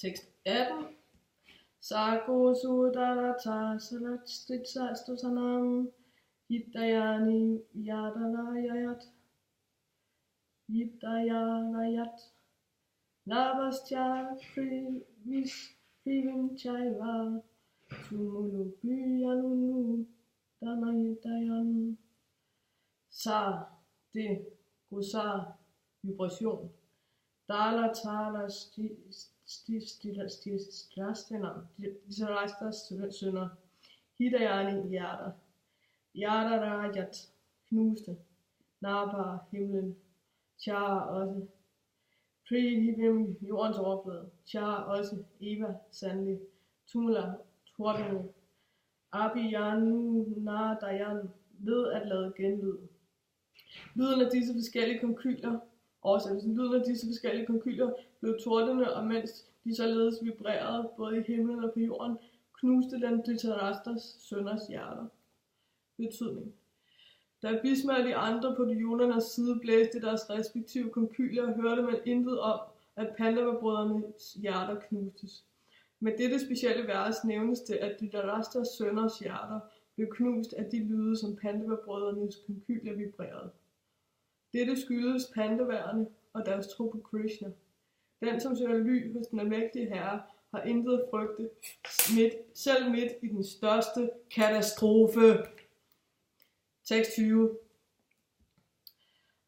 Tekst 18. Sako Sudarata Salatstitsastusanam Hidayani Yidayarayat Navastya Privim Chaiva Tumulubyanunu Danahidayan. Sa, det, gosar, vibration. Dala tala Disarastas sønner. Hidayani hjerter. Yadarayat knuste. Naba himlen. Char også. Prihivim jordens overflade. Char også. Eva sandelig. Tumula tordene. Abhiyanu nadayan ved at lade genlyd. Lyden af disse forskellige konkyler, lyden af disse forskellige konkyler blev tordende, og mens de således vibrerede både i himlen og på jorden, knuste den Dhritarashtas sønners hjerter. Betydning. Da Bhisma og de andre på dionernes side blæste deres respektive konkyler, hørte man intet om, at Pandava-brødrenes hjerter knustes. Med dette specielle vers nævnes det, at Dhritarashtas sønners hjerter blev knust af de lyde, som Pandava-brødrenes konkyler vibrerede. Dette skyldes pandaverne og deres tro på Krishna. Den, som søger ly hos den almægtige herre, har intet at frygte, selv midt i den største katastrofe. Tekst 20.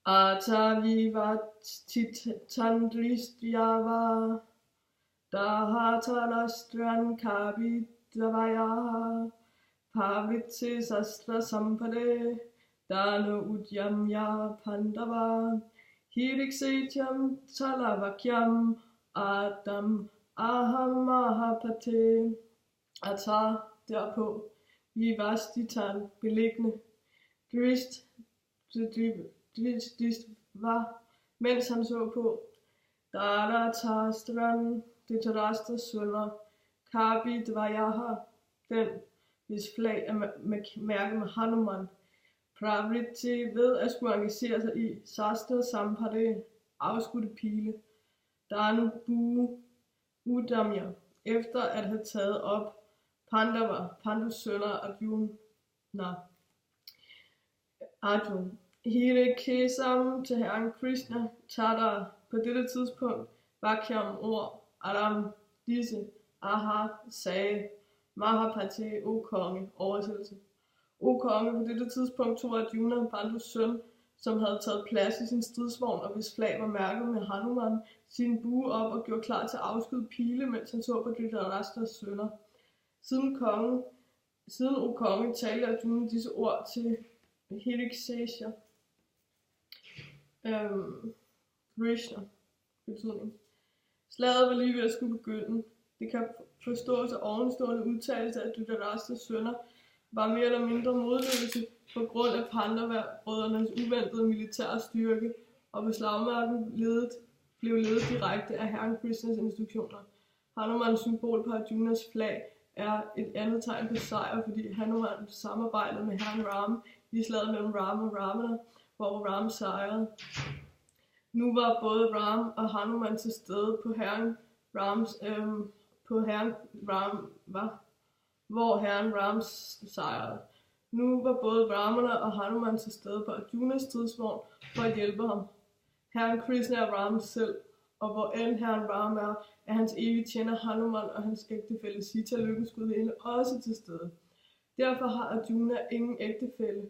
Atavivat titandristyava dahatarastran kabidavaya pavitse sastra sampade dano udyamya pandava hiriksetyam talavakyam adam ahamahapate. Ata derpå vivastitan beliggende Drist var, mens han så på Dharatastran, Dhritarashtas sønner, Kabi Dvayaha, den hvis flag er mærket med Hanuman, Pravritti ved at skulle engagere sig i Sastra Sampade, afskudte pile, Danu Bu Udamya, efter at have taget op Pandava, Pandus sønner Arjun. Hirikesam til herren Krishna, Tata på dette tidspunkt, Vakyam ord, Aram, disse, Aha, sagde, Mahapate, o konge, oversættelse. O konge, på dette tidspunkt tog Arjuna, Pandus søn, som havde taget plads i sin stridsvogn, og hvis flag var mærket med Hanuman, sin bue op og gjorde klar til at afskyde pile, mens han så på Dhritarashtas sønner. Siden o konge talte Arjuna disse ord til Hirikesha, Krishna, betydning. Slaget var lige ved at skulle begynde. Det kan forstås af ovenstående udtalelse, at Dhritarashtas sønner var mere eller mindre modløse på grund af Pandava-brødrenes uventede militære styrke, og ved slagmarken blev ledet direkte af herren Krishnas instruktioner. Hanumans symbol på Arjunas flag er et andet tegn på sejr, fordi Hanuman samarbejdede med herren Ram i slaget mellem Ram og Ravana, hvor Ram sejrede. Nu var både Ram og Hanuman til stede på herren hvor herren Ram sejrede. Nu var både Ramana og Hanuman til stede på Arjunas stridsvogn for at hjælpe ham. Herren Krishna er Ram selv, og hvor end herren Ram er hans evige tjener Hanuman og hans ægtefælle Sita, lykkens gudinde, også til stede. Derfor har Arjuna ingen ægtefælle.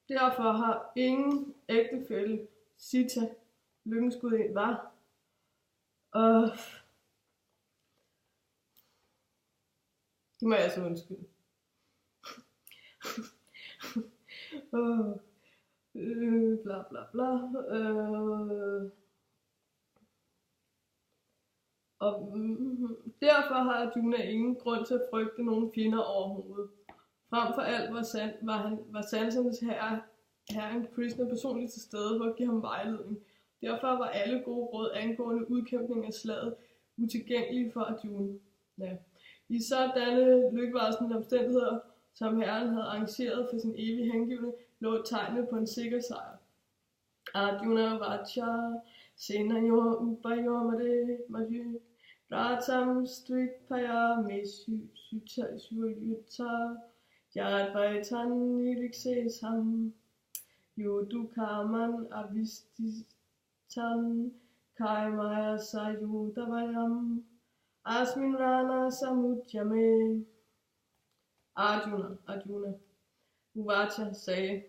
Derfor har ingen ægtefælle Sita, lykkens gudinde, var. Det må jeg altså undskylde. Bla bla bla. Derfor har Arjuna ingen grund til at frygte nogen fjender overhovedet. Frem for alt var sansernes herren Krishna personligt til stede for at give ham vejledning. Derfor var alle gode råd angående udkæmpning af slaget utilgængelige for Arjuna. Ja. I sådanne lykkevarslende omstændigheder, som herren havde arrangeret for sin evige hengivne, lå tegnet på en sikker sejr. Arjuna Vacha Senayo Upayomade Maju Ratam Street Paya Suyuta Yad Vaitan Nilikse Sam Yudukaman Avistitan Kaimaya Sayudavayam Asmin Rana Samudjame. Arjuna Uvacha sagde,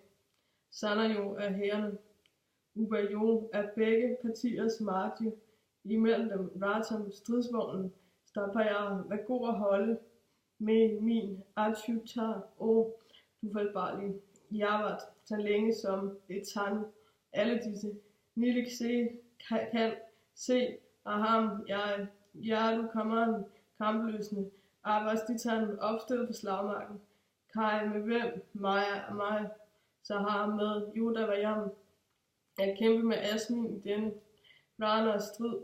Sanayo er herrerne, Ubayo er begge partiers marche, imellem dem Ratam stridsvognen, Stapaya, vær god at holde med min Achyuta, og du fejlbarlige, Yavat, så længe som et tand, alle disse, Nilikse kan se, og ham, du kommer kampløsende, Avastitan opstillet på slagmarken, Kai med hvem, mig, så har med Yudavayam at kæmpe med Asmin i denne Ranas strid,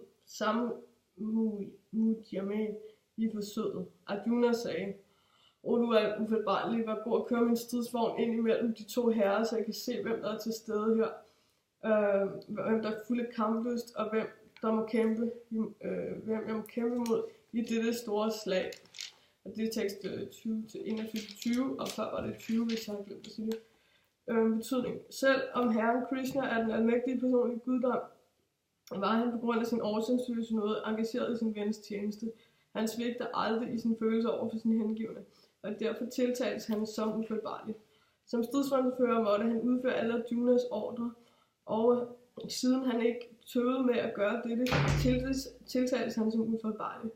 Samudjame i forsøget. Arjuna sagde, du er ufejlbarlig, vær god at køre min stridsvogn ind imellem de to herrer, så jeg kan se, hvem der er til stede her, hvem der er fuldt kamplyst, og hvem jeg må kæmpe mod i dette store slag. Og det er tekst 20-21-20, og før var det 20, hvis jeg har glemt at sige det. Betydning. Selv om Herren Krishna er den almægtige personlige guddom, var han på grund af sin årsagsløse noget engageret i sin vens tjeneste. Han svigter aldrig i sin følelse over for sin hengivne, og derfor tiltales han som ufejlbarlig. Som stridsvognsfører måtte han udføre alle Arjunas ordre, og siden han ikke tøvede med at gøre dette, tiltales han som ufejlbarlig.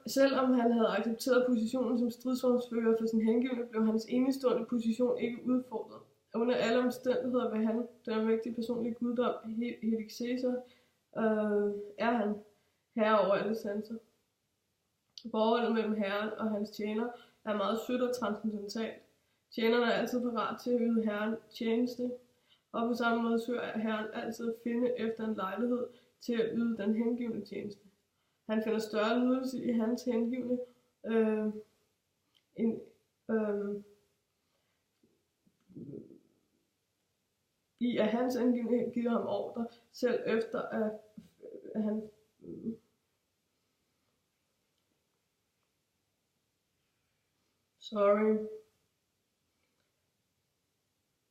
Selvom han havde accepteret positionen som stridsvognsfører for sin hengivne, blev hans enestående position ikke udfordret. Under alle omstændigheder vil han, den almægtige personlige guddom, Heliksesa, er han herre over alle sanser. Forholdet mellem herren og hans tjener er meget sødt og transcendentalt. Tjenerne er altid parat til at yde herren tjeneste, og på samme måde søger herren altid at finde efter en lejlighed til at yde den hengivne tjeneste. Han finder større nydelse i hans hengivne, i at hans hengivne giver ham ordre, selv efter at han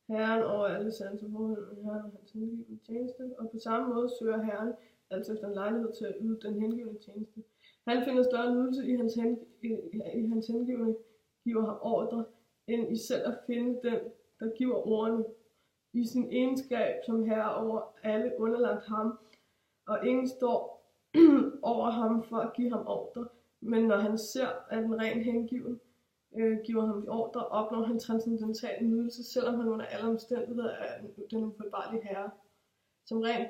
Herren over alle sanser forholdet med herren og hans hengivne tjeneste, og på samme måde søger herren altså efter en lejlighed til at yde den hengivne tjeneste. Han finder større nydelse i hans hengivne, giver ham ordre, end i selv at finde den, der giver ordene. I sin egenskab som herre over alle underlagt ham, og ingen står over ham for at give ham ordre, men når han ser, at en ren hengiven giver ham ordre, opnår han transcendental nydelse, selvom han under alle omstændigheder er den ufejlbarlige herre. Som ren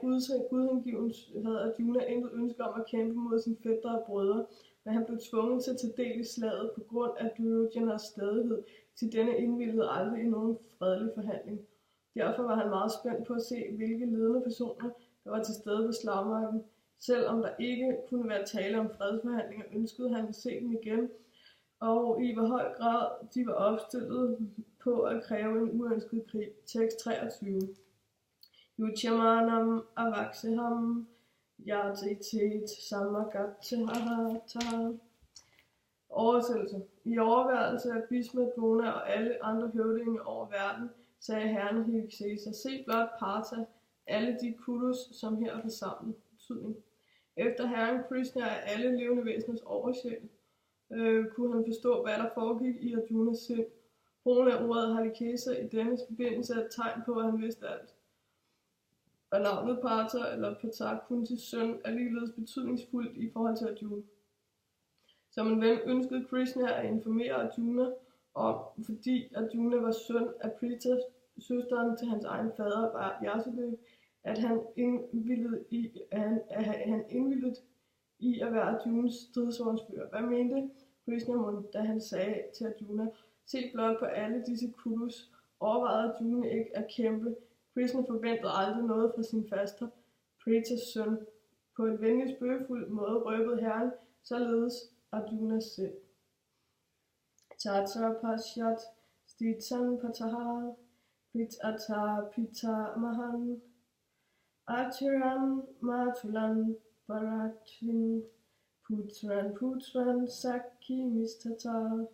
gudhengiven havde Arjuna intet ønske om at kæmpe mod sine fætre og brødre, men han blev tvunget til at tage del i slaget på grund af Duryojanas stædighed, til denne indvilligede aldrig i nogen fredelig forhandling. Derfor var han meget spændt på at se, hvilke ledende personer, der var til stede ved slagmarken. Selvom der ikke kunne være tale om fredsforhandlinger, ønskede han at se dem igen, og i hvor høj grad de var opstillet på at kræve en uønsket krig. Tekst 23. Yuchamanam avakseham yatitit samagattahata. Oversættelse. I overværelse af Bhisma, Drona og alle andre høvdinge over verden, sagde herren Heliksesa, se blot Partha, alle de kudus, som her er forsamlet. Betydning. Efter herren Krishna er alle levende væseners oversjæl, kunne han forstå, hvad der foregik i Arjunas sind. Brugen af ordet Heliksesa i denne forbindelse er et tegn på, at han vidste alt. Og navnet Partha eller Partha Kuntis søn er ligeledes betydningsfuldt i forhold til Arjuna. Som en ven ønskede Krishna at informere Arjuna om, fordi Arjuna var søn af Prita, søsteren til hans egen fader Vyasadeva, at han indvilligede i at være Arjunas stridsvognsfører. Hvad mente Krishna, da han sagde til Arjuna, se blot på alle disse kudus, overvejede Arjuna ikke at kæmpe. Krishna forventede aldrig noget fra sin faster, Pritas søn. På en venlig spøgefuld måde røbede herren således Arjunas sind. Tatra pashyat stitan pataha Pritata Pita Mahan Acharan Matulan Baratvin Putran Sakhi Mistata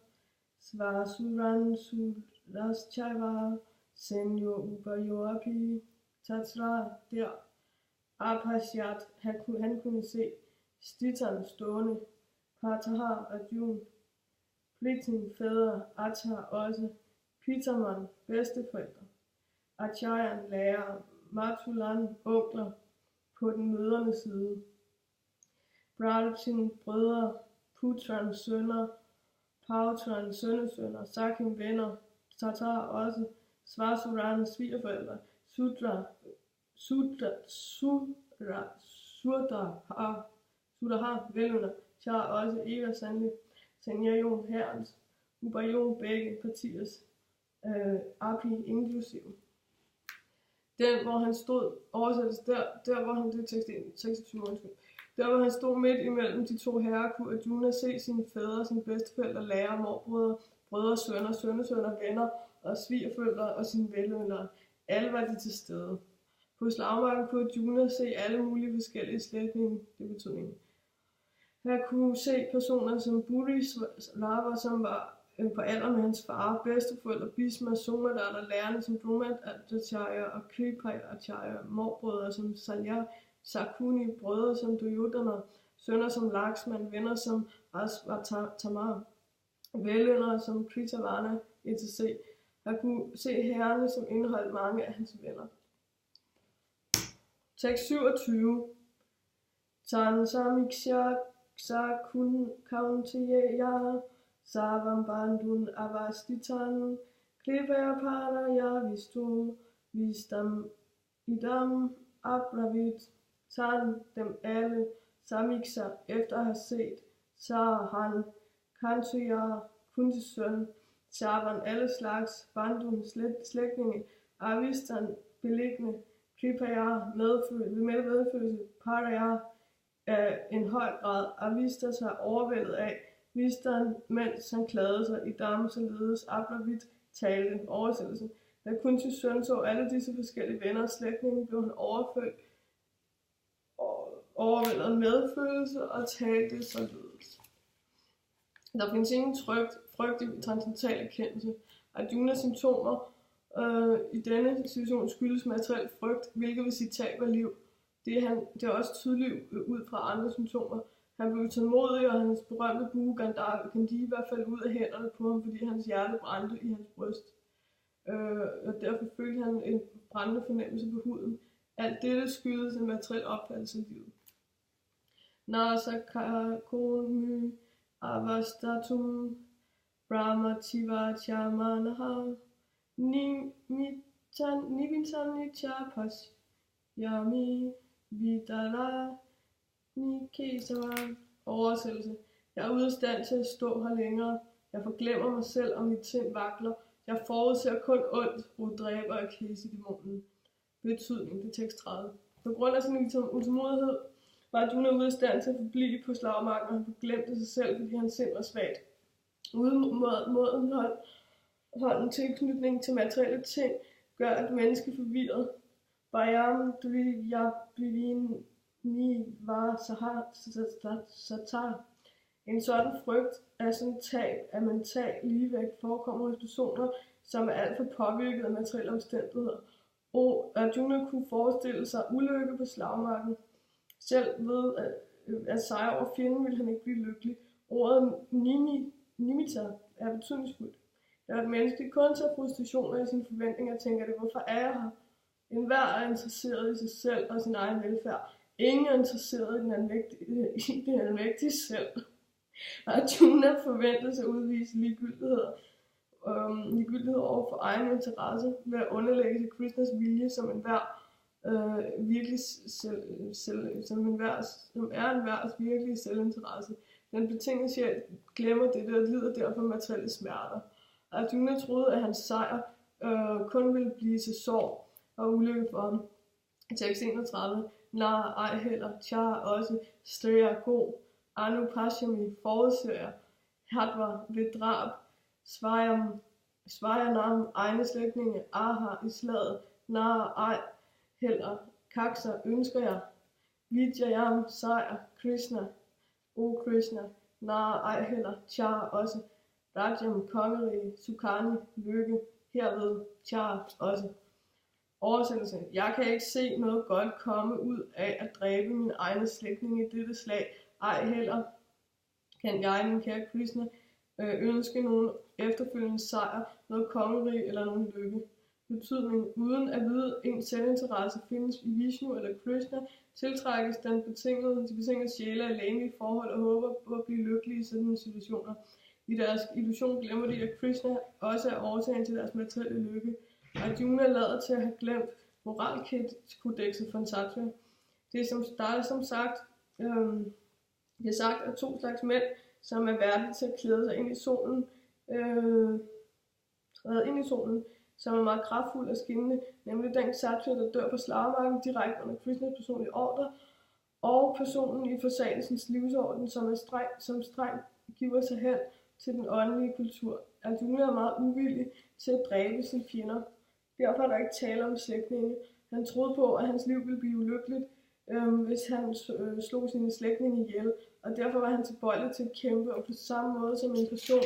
Svasuran Suraschaiva Senyo Ubayoapi Tatra der Apashyat, han kunne se Stitan stående, Patahar Arjun, Plitin fædre, Atar også, Pitaman bedsteforældre, Acharyan lærer, Matulan onkler på den mødrende side, Bharatin brødre, Putran sønner, Pautran sønnesønner, Sakim venner, Tatar også, Svasuran svigerforældre, Sudhar velunder, Char også Eva sandelig, Sanyayon herrens, Ubayon begge partiers, Api inklusive. Den hvor han stod, oversættes der hvor han, det er tekst 26 undskyld, der hvor han stod midt imellem de to herrer, kunne Arjuna se sine fædre, sine bedsteforældre, lærer, morbrødre, brødre, sønner, sønnesønner, venner og svigerforældre og sine velvenner. Alle var de til stede. På slagmarken kunne Arjuna se alle mulige forskellige slægtninge, det betydning. Her kunne se personer som Buri Lava, som var på alder med hans far, bedsteforældre, Bhisma, Somadata, lærerne som Drumat Acharya og Kripa Acharya, morbrødre som Salya, Sakuni, brødre som Duryodhana, sønner som Lakshman, venner som Asvatthama, velvenner som Kritavana, etc. Han kunne se herrerne, som indeholdt mange af hans venner. Tekst 27. Tan samiksya sakun kaunteya savam bandun avastitan kripaya paraya vistu vistam idam abravit. Tan dem alle samiksa efter at have set han Kantuya, Kuntis søn, Savan alle slags, Bandun slægtninge, Avistan beliggende, Kripaya medfølelse, Paraya en høj grad, Avistas har overvældet af, Vistan mens han klagede sig i Dam, således Ablavit talte oversættelsen. Da Kuntis søn så alle disse forskellige venner og slægtninge, blev han overvældet medfølelse og talte således. Der findes ingen frygt i transcendental erkendelse. Arjunas symptomer i denne situation skyldes materiel frygt, hvilket vil sige tab af liv. Det er også tydeligt ud fra andre symptomer. Han blev tålmodig, og hans berømte bue Gandiva faldt ud af hænderne på ham, fordi hans hjerte brændte i hans bryst. Og derfor følte han en brændende fornemmelse på huden. Alt dette skyldes en materiel opfattelse af livet. Nasakakonu avastatum brahmativa chamanaha nivintani chapas yami vidala nikesava. Oversættelse. Jeg er ude af stand til at stå her længere. Jeg forglemmer mig selv, og mit sind vakler. Jeg forudser kun ondt, og dræber og kæsedæmonen. Betydning. Det er tekst 30. På grund af sin utålmodighed var Arjuna ude af stand til at forblive på slagmarken, og han forglemte sig selv, fordi hans sind var svagt. Uden modenholden tilknytning til materielle ting gør et menneske forvirret. Bayam dviyabhivin niva satar. En sådan frygt er sådan tab af mental ligevægt forekommer hos personer, som er alt for påvirket af materielle omstændigheder. Og Arjuna kunne forestille sig ulykke på slagmarken. Selv ved at sejre over fjenden ville han ikke blive lykkelig. Ordet nimitta er betydningsfuldt. Da et menneske kun tager frustrationer i sine forventninger, tænker det, hvorfor er jeg her? Enhver er interesseret i sig selv og sin egen velfærd. Ingen er interesseret i den almægtige selv. Arjuna forventede sig at udvise ligegyldighed over for egen interesse ved at underlægge sig Krishnas vilje som enhver virkelig som er enhvers virkelige selvinteresse. Den betingede sjæl glemmer dette og lider derfor materielle smerter. Arjuna troede, at hans sejr kun ville blive til sorg og ulykke for ham. Tekst 31. Nar ej heller, char også, striger god, anu pashami forudser, hatva ved drab, svajam Svajanam, egne slægtninge, aha i slaget, nar ej, heller, kakser ønsker jeg, Vijayam, sejr, Krishna, o Krishna, nar ej heller, char også, Rajam, kongerige, Sukhani, lykke, herved, char også. Oversættelse. Jeg kan ikke se noget godt komme ud af at dræbe mine egne slægtninge i dette slag, ej heller kan jeg, min kære Krishna, ønske nogen efterfølgende sejr, noget kongerige eller nogen lykke. Betydning. Uden at vide en selvinteresse findes i Vishnu eller Krishna, tiltrækkes de betingede sjæle af lægelige forhold og håber på at blive lykkelige i sådan situationer. I deres illusion glemmer de, at Krishna også er årsagen til deres materielle lykke. Arjuna lader til at have glemt moralkodekset for en sattva. Det er som sagt, det er sagt af 2 slags mænd, som er værdige til at klæde sig ind i solen, træde ind i solen, som er meget kraftfuld og skinnende, nemlig den sattva, der dør på slagmarken direkte under Krishnas personlige ordre, og personen i fortsættelsens livsorden, som streng giver sig hen til den åndelige kultur. Arjuna er meget uvillig til at dræbe sine fjender. Derfor er der ikke tale om slægtninge. Han troede på, at hans liv ville blive ulykkeligt, hvis han slog sine slægtninge ihjel, og derfor var han tilbøjelig til at kæmpe, og på samme måde som en person,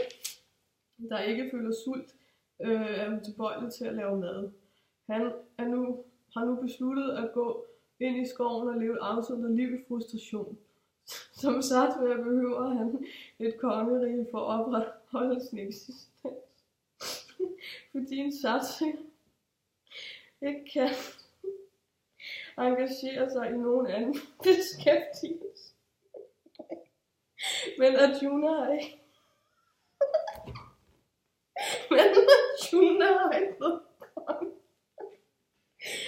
der ikke føler sult, er tilbøjelig til at lave mad. Han har nu besluttet at gå ind i skoven og leve et afsluttende liv i frustration. Som sagt behøver han et kongerige for at opretholde sin eksistens. Fordi en satsing ikke kan engagere sig i nogen anden beskæftigelse. Men Arjuna har ikke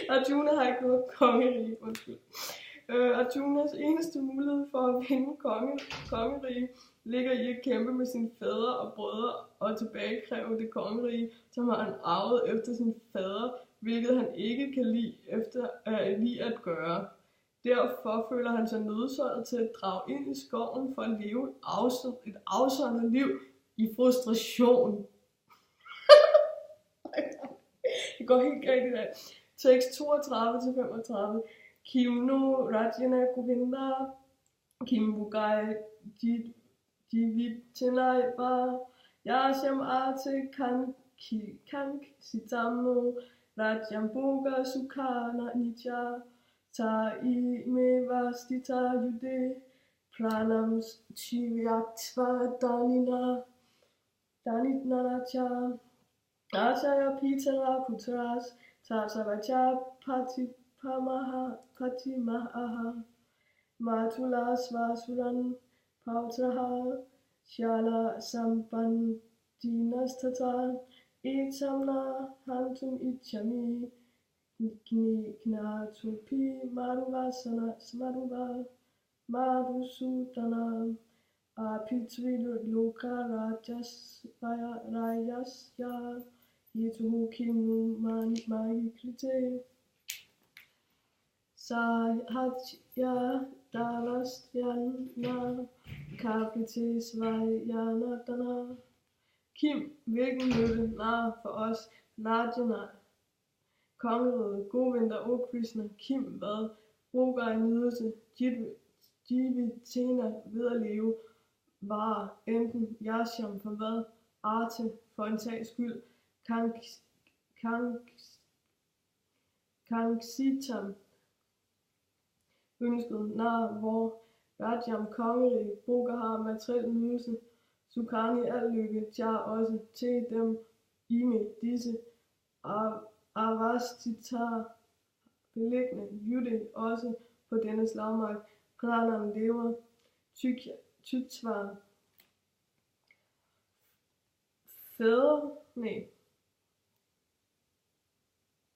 Arjuna har ikke noget kongerige. Arjunas eneste mulighed for at vinde kongerige ligger i at kæmpe med sine fædre og brødre og tilbagekræve det kongerige, som han arvet efter sin fader, hvilket han ikke kan lide at gøre. Derfor føler han sig nødsaget til at drage ind i skoven for at leve et afsondret liv i frustration. Det går helt galt i dag. Tekst 32-35. Kim no Rajana Govinda, Kim Bugai Jivitchenai Ba, Yasham Arte Kank Sitamo, Rajam Boga Sukhana Nitya, Ta me Vastita Yude, Pranam Chivyatva Danitnaracha, Acharya Pitara Putras, Tasavacha Patimaha, Matula Svasuran, Pautraha, Shala Sampandinastata, Itamna, Hantum Ichami, Knatupi, Maruvasana, Smaruva, Marusutana, Apitvilu Loka Rajas, Rayasya, Yitu Kinu Magi Krite, Sahatya Dalastyana, Kapite Svajana Dana. Kim, hvilken nytte nar for os, Rajana, kongeriget, Govinda, o Krishna, Kim, hvad, Boga i nydelse, Jivitena, ved at leve, var enten Yasham for hvad, Arte, for en sags skyld, Kanksitam, ønsket, nar, hvor Rajam, kongerige, Boga har materiel nydelse, Sukhani, al lykke, Char også, til dem, Ime, disse, Avastitar, beliggende, Yude, også på denne slagmark, Pranam lever, Tytsvar,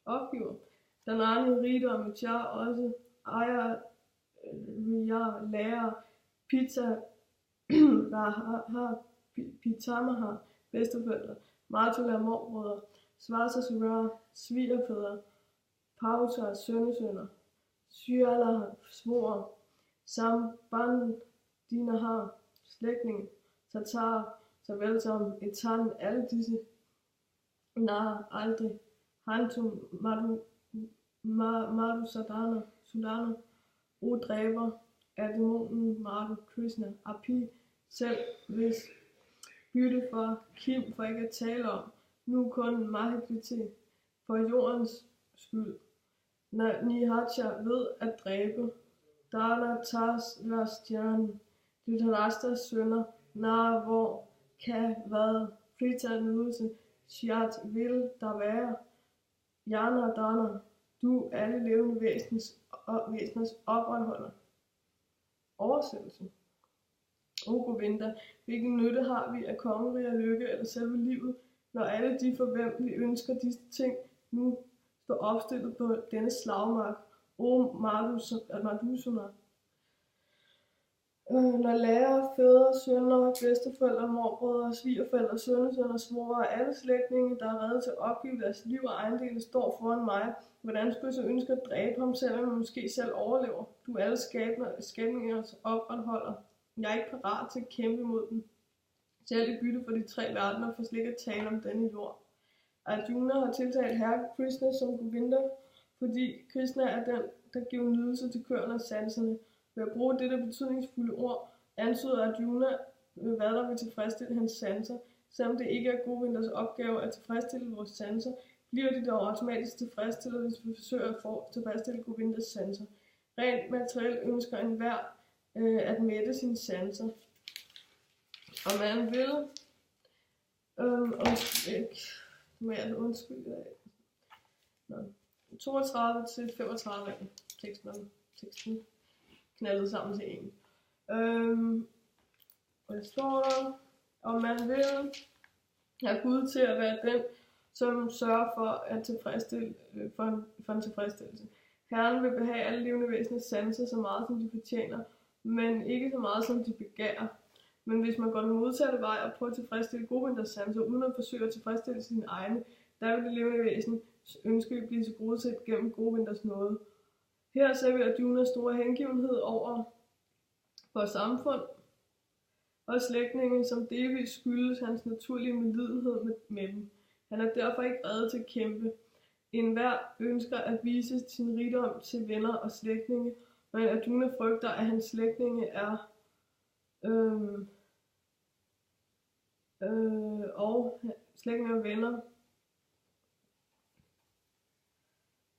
opgiver, Danani, rigdom, Char også, ejer, Riyar, lærer, Pita, Pitamaha, bedsteforældre, Matula, morbrødre, Svasasura, svigerfædre, Pauta, sønnesønner, Syala, svoger, Sambandinaha, slægtninge, Tatar, såvel som Etan, alle disse Nej, aldrig. Hantum Madhu Sudana, o dræber af dæmonen Madhu Krishna, Api, selv hvis bytte for Kim, for ikke at tale om, nu kun Mahagiti, for jordens skyld. Nihacha ved at dræbe, Dana Tas Rastjan, Dhritarashtas sønner, hvor kan hvad, Prita nydelse, Shyat vil der være, Jana Dana, du alle levende væseners opretholder. Oversættelse. O Govinda, hvilken nytte har vi af kongerige og lykke eller selve livet, når alle de for hvem vi ønsker disse ting nu står opstillet på denne slagmark. O Madhusuna. Når lærere, fædre, sønner, bedsteforældre, morbrødre, svigerforældre, sønnesønner, svogere og alle slægtninge, der er reddet til at opgive deres liv og ejendele, står foran mig, hvordan skulle jeg så ønske at dræbe ham, selvom man måske selv overlever? Du alle skabningers opretholder. Jeg er ikke parat til at kæmpe mod dem. Selv i bytte for de tre verdener, for slet ikke at tale om denne jord. Arjuna har tiltalt herre Krishna som Govinda, fordi Krishna er den, der giver nydelse til køerne og sanserne. Ved at bruge dette betydningsfulde ord, antyder Arjuna, hvad der vil tilfredsstille hans sanser. Selvom det ikke er Govindas opgave at tilfredsstille vores sanser, bliver de dog automatisk tilfredsstillet, hvis vi forsøger at tilfredsstille Govindas sanser. Rent materielt ønsker enhver at mætte sine sanser. Og man vil undskylde 32 til 35 teksten knaldet sammen til en. Og det står der, og man vil have Gud til at være den, som sørger for at tilfredsstille, for en tilfredsstillelse. Herren vil behage alle levende væseners sanser så meget, som de fortjener, men ikke så meget, som de begærer. Men hvis man går den modsatte vej og prøver at tilfredsstille Govindas sanser, uden at forsøge at tilfredsstille sine egne, der vil det levende væsen ønske blive tilgodeset gennem Govindas nåde. Her ser vi Arjunas store hengivenhed over vores samfund og slægtninge, som delvis skyldes hans naturlige medlidenhed med dem. Han er derfor ikke rede til at kæmpe. Enhver ønsker at vise sin rigdom til venner og slægtninge, men Arjuna frygter, at hans slægtninge er og slægtninge og venner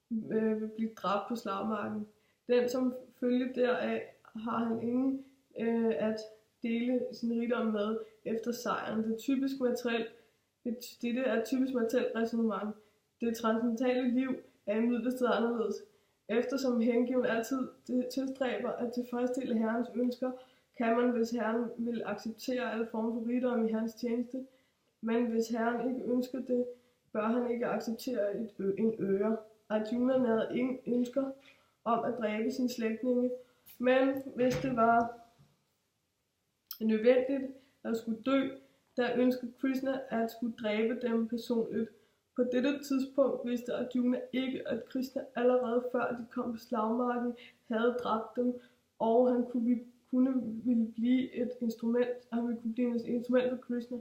vil blive dræbt på slagmarken. Den som følge deraf har han ingen at dele sin rigdom med efter sejren. Dette er et typisk materielt resonemang. Det transcendentale liv er imidlertid anderledes. Eftersom hengiven altid tilstræber at tilfredsstille Herrens ønsker, kan man, hvis Herren vil acceptere alle former for rigdom i hans tjeneste, men hvis Herren ikke ønsker det, bør han ikke acceptere en øre. Arjuna nærede ingen ønsker om at dræbe sin slægtninge, men hvis det var nødvendigt at skulle dø, der ønskede Krishna at skulle dræbe dem personligt. På dette tidspunkt vidste Arjuna ikke, at Krishna allerede før de kom på slagmarken havde dræbt dem, og han ville blive et instrument, for Krishna.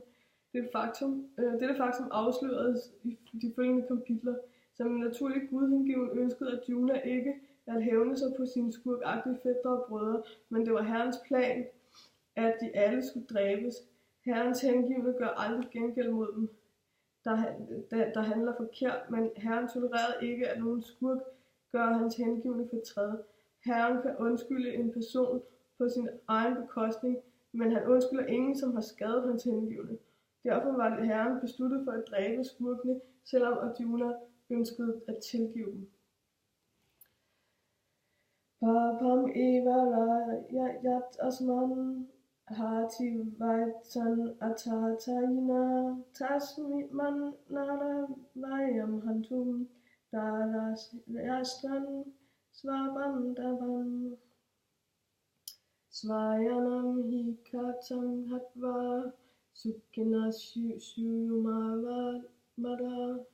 Dette faktum afsløredes i de følgende kapitler. Som en naturlig gudhengiven ønskede Arjuna ikke at hævne sig på sine skurkagtige fætre og brødre, men det var Herrens plan, at de alle skulle dræbes. Herrens hengivne gør aldrig gengæld mod dem, der handler forkert, men Herren tolererede ikke, at nogen skurk gør hans hengivne fortræd. Herren kan undskylde en person på sin egen bekostning, men han undskylder ingen, som har skadet hans hengivne. Derfor var det Herren besluttet for at dræbe skurkene, selvom Arjuna ønskede at tilgive dem. Papam evara yat asman hati vaitan atatayina tasmi man nara vayam hantum daras yastan svabandavan svayanam hi katam hatva sukkina syumava mada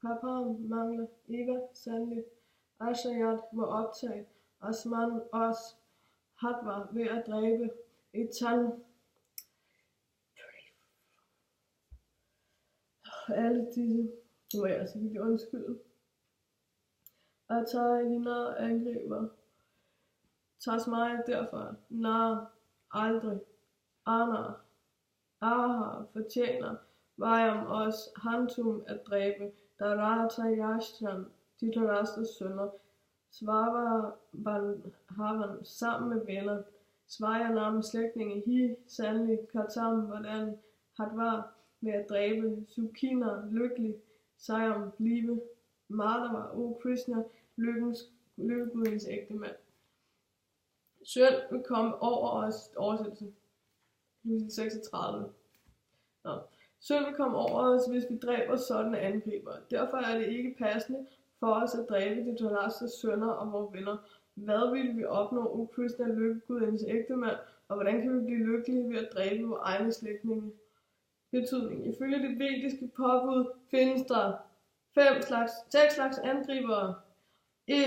Papam mangler Eva sandelig. Ashayat må optage Asman os Hatva ved at dræbe Etan alle disse, det må jeg altså virkelig undskylde, Atailina angriber, tages mig derfor, aldrig, aha, fortjener, Vajam os Hantum at dræbe, Darata Yashtan, Dhritarashtas sønner, Havan sammen med venner, Svajanam slægtninge, sandelig, Katam, hvordan var med at dræbe, Sukina, lykkelig, Sayam, blive, Madhava, o Krishna, lykkegudens ægte mand. Synd vil komme over os, oversættelse, 36. Synd vil komme over os, hvis vi dræber sådanne angriber. Derfor er det ikke passende for os at dræbe de Dhritarashtas sønner og vores venner. Hvad vil vi opnå, o Krishna, lykkegudens ægte mand, og hvordan kan vi blive lykkelige ved at dræbe vores egne slægtninge? Betydning. Ifølge det vediske påbud findes der 6 slags angribere. 1.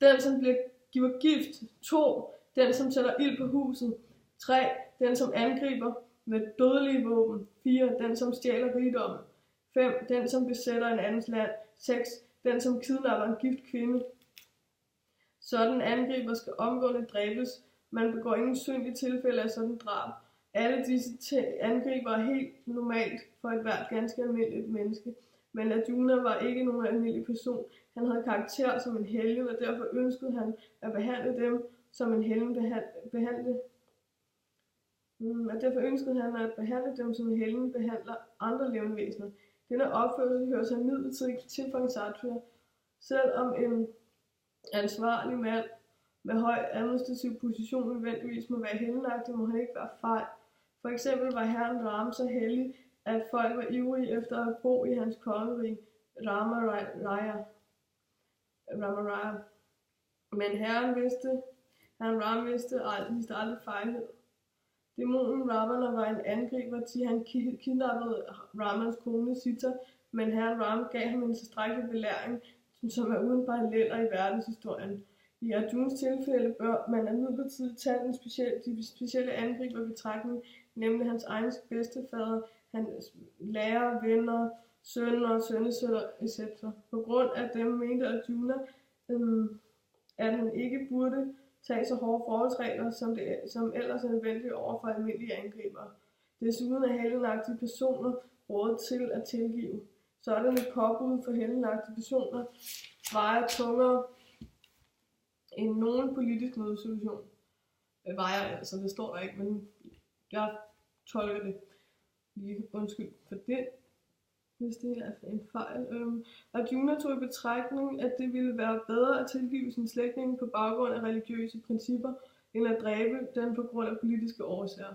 Den, som giver gift. 2. Den, som sætter ild på huset. 3. Den, som angriber med dødelige våben. 4. Den, som stjæler rigdommen. 5. Den, som besætter en andens land. 6. Den, som kidnapper en gift kvinde. Sådan angriber skal omgående dræbes. Man begår ingen synd i tilfælde af sådan drab. Alle disse angriber er helt normalt for et hvert ganske almindeligt menneske. Men Arjuna var ikke nogen almindelig person. Han havde karakter som en helgen, og derfor ønskede han at behandle dem som en helgen behandler andre levende væsener. Denne opførsel hører sig midlertidigt til for en sattva. Selvom en ansvarlig mand med høj administrativ position nødvendigvis må være helgenagtig, må han ikke være fejl. For eksempel var herren Ram så hellig, at folk var ivrige efter at bo i hans kongerige, Ramaraya. Men herren viste aldrig fejlhed. Dæmonen Ravana var en angriber, til han kidnappede Ramans kone Sita, men herren Ram gav ham en tilstrækkelig belæring, som er uden paralleller i verdenshistorien. I Arjuns tilfælde bør man imidlertid tage de specielle angriber i betragtning, nemlig hans egen bedstefader, hans lærer, venner, sønner, sønnesønner, etc. På grund af dem mente Arjuna, at han ikke burde tage så hårde forholdsregler, som ellers er nødvendige over for almindelige angribere. Desuden er helgenagtige personer rådet til at tilgive. Sådanne påbud for helgenagtige personer vejer tungere end nogen politisk nødsituation. Vejer altså, det står der ikke, men jeg tolker det lige. Undskyld for det, hvis det er en fejl. Arjuna tog i betragtning, at det ville være bedre at tilgive sin slægtning på baggrund af religiøse principper, end at dræbe den på grund af politiske årsager.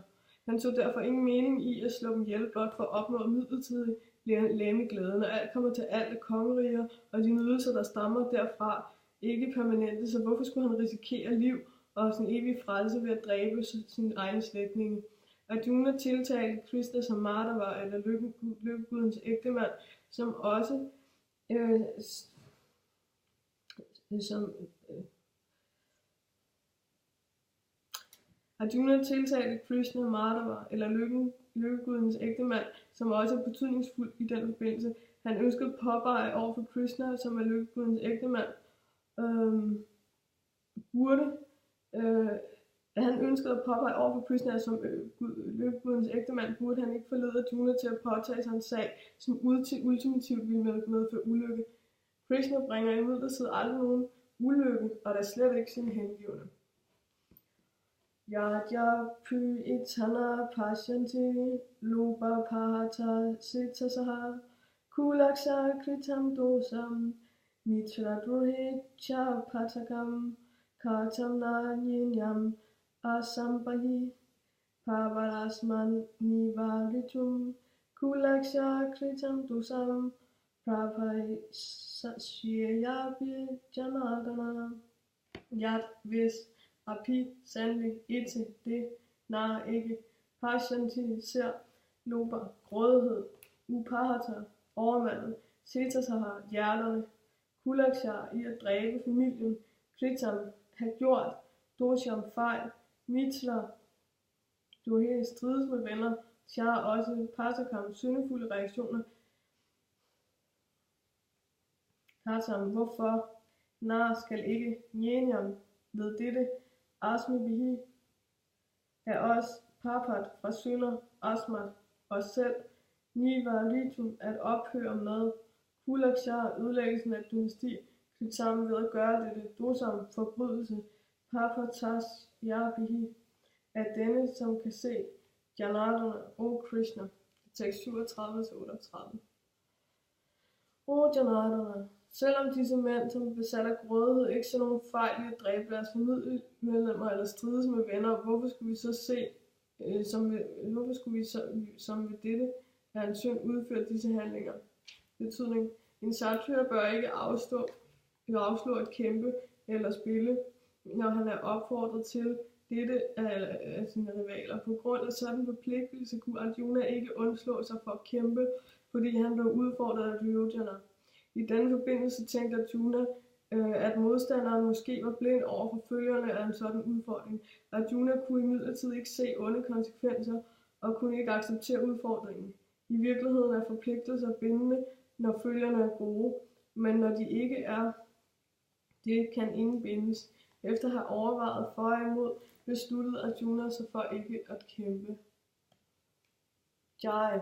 Han tog derfor ingen mening i at slå dem ihjel blot for at opnå midlertidig lægemeglæde. Når alt kommer til alt af kongeriger, og de nydelser, der stammer derfra, ikke permanente, så hvorfor skulle han risikere liv og sin evige frelse ved at dræbe sine egne slægtninge? Arjuna tiltalte Krishna som Madhava, eller lykkegudens ægtemand, som også Arjuna tiltalte Krishna Madhava, eller lykkegudens ægtemand, som også er betydningsfuld i den forbindelse. Han ønskede at påpege over for Krishna, som er lykkegudens ægtemand, han ønskede at påpege over for Krishna, som lykkegudens ægtemand, burde han ikke forlede Arjuna til at påtage sig en sag, som ultimativt ville medføre ulykke. Krishna bringer imidlertid aldrig nogen ulykke, og der slet ikke sin hengivne. Yadya py itana pasyanti loba pahata sitasaha kulaksa kritam dosam mitra durhe cha patakam katam na yinyam asampahi pavarasman nivaritum kulaksha kritam dosam pravai sashyayapi janadana. Yat hvis api sandelig ete det nar ikke pashanti ser loba grådighed upahata overmandet setasaha hjerterne kulakshar i at dræbe familien kritam have gjort dosham fejl mitra du helt strides med venner shar også patakam syndefulde reaktioner Katam, hvorfor? Nar skal ikke njenion ved dette asmi bihi af os papat fra synder, asmat os selv, niva litum at ophøre med kulakshar ødelæggelsen af dynasti, knyttet sammen ved at gøre dette dosam forbrydelse, papatas yabihi af denne, som kan se Janardana, O Krishna. Tekst 37-38. O Janardana, selvom disse mænd, som er besat af grådighed, ikke så nogen fejl i at dræbe deres familiemedlemmer eller strides med venner, hvorfor skulle vi så se, som ved dette er en synd udført disse handlinger? Betydning. En satyr bør ikke afslå at kæmpe eller spille, når han er opfordret til dette af sine rivaler. På grund af sådan forpligtelse kunne Arjuna ikke undslå sig for at kæmpe, fordi han blev udfordret af Duryodhana. I denne forbindelse tænkte Arjuna, at modstanderen måske var blind over for følgerne af en sådan udfordring. Arjuna kunne imidlertid ikke se onde konsekvenser og kunne ikke acceptere udfordringen. I virkeligheden er forpligtelser bindende, når følgerne er gode, men når de ikke er det, kan ingen bindes. Efter at have overvejet for og imod, besluttede Arjuna sig for ikke at kæmpe. Jai.